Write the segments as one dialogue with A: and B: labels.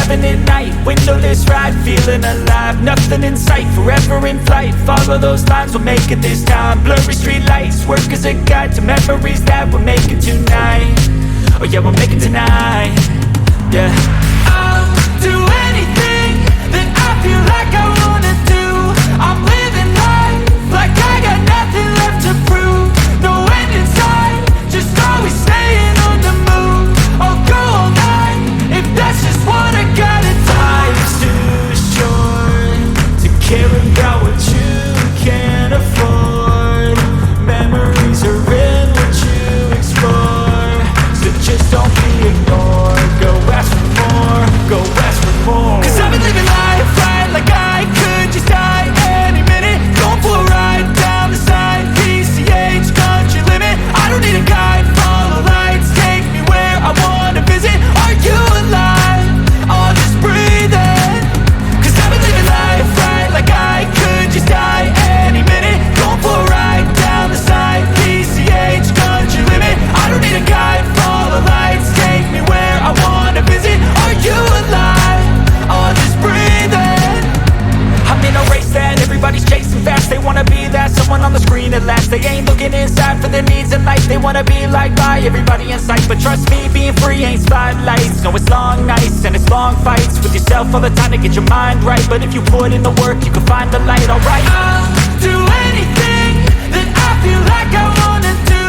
A: driving at night, windowless ride, feeling alive. Nothing in sight, forever in flight. Follow those lines, we'll make it this time. Blurry street lights, work as a guide to memories that we're making tonight. Oh yeah, we'll make it tonight. Yeah. I'll do anything that I feel like I wanna do. I'm living life like I got nothing left to prove. No end in sight, just always staying on the move. I'll go all night if that's just what I gotta do. Life's too short to care about what you can't afford. Memories are in what you explore, so just don't be ignored. Go ask for more, go ask for more. Cause I've been living life right like I could just die any minute. Going for a ride down the side, PCH, country limit. I don't need a guide, follow lights, take me where I wanna visit. Are you alive? I'll just breathe in. Cause I've been living life right like I could just die any minute. Going for a ride down the side, PCH, country limit. I don't need a guide, follow lights, take me where I wanna visit. Are you alive? I'll just breathe in. I'm in a race that everybody's chasing fast. They wanna be that someone on the screen at last. They ain't looking inside for their needs in life. They wanna be liked by everybody in sight. But trust me, being free ain't spotlights. No, it's long nights and it's long fights with yourself all the time to get your mind right. But if you put in the work, you can find the light, alright. I'll do anything that I feel like I wanna do.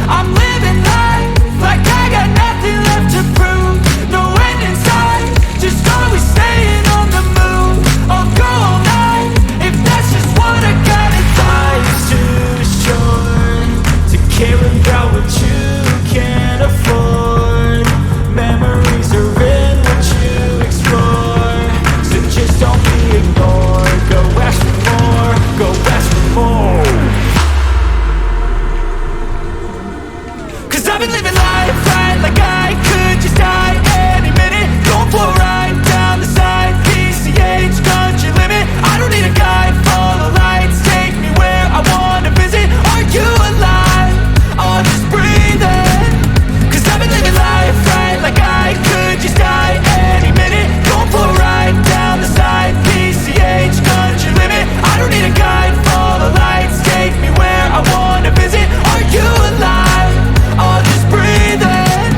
A: I'm living life like I got nothing left to prove. No end in sight, just always staying on the move. I'll go all night if that's just what I gotta do. Life's too short to care about what you can't afford. Memories are in what you explore, so just don't be ignored. Go ask for more, go ask for more. Cause I've been living life right like I could just die any minute. Going for a ride down the side, PCH, country limit. I don't need a guide, follow lights, take me where I wanna visit. Are you alive? I'll just breathe in. Cause I've been living life right like I could just die any minute. Going for a ride down the side, PCH, country limit. I don't need a guide, follow lights, take me where I wanna visit. Are you alive? I'll just breathe in.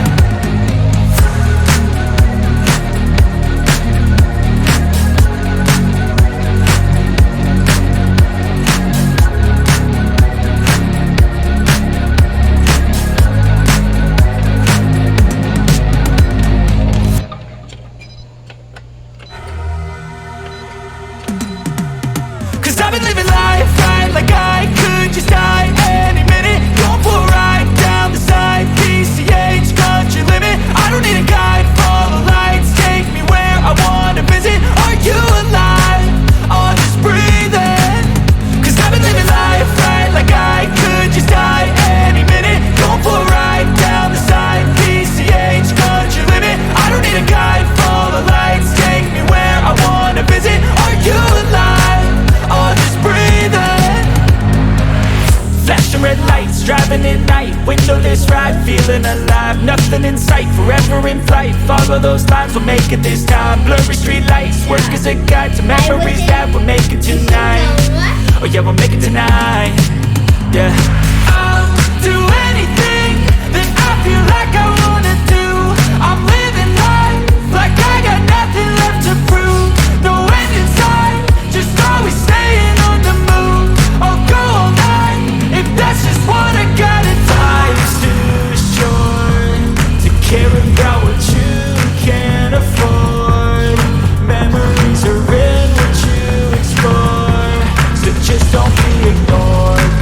A: Cause I've been living life right like I could just die any minute. Going for a ride down the side, PCH, country limit. I don't need a guide, follow lights, take me where I wanna visit. Are you alive? I'll just breathe in. Cause I've been living life right like I could just die any minute. Going for a ride down the side, PCH, country limit. I don't need a guide, follow lights, take me where I wanna visit. Are you alive? I'll just breathe in. Flashing red lights, driving at night, windowless ride, feeling alive. Nothing in sight, forever in flight. Follow those lines, we'll make it this time. Blurry street lights, work as a guide to memories that we're making tonight. Oh yeah, we'll make it tonight. Yeah. I'll do anything that I feel like I wanna do. I'm living life like I got nothing left to prove. No end in sight, just always staying on the move. I'll go all night if that's just what I gotta do. Life's too short to care about what you can't afford. Memories are in what you explore, so just don't be ignored.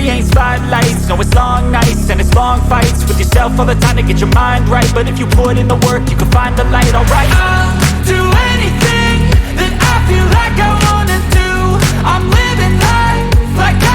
A: Victory ain't spotlights, no it's long nights and it's long fights with yourself all the time to get your mind right. But if you put in the work, you can find the light, alright. I'll do anything that I feel like I wanna do. I'm living life like I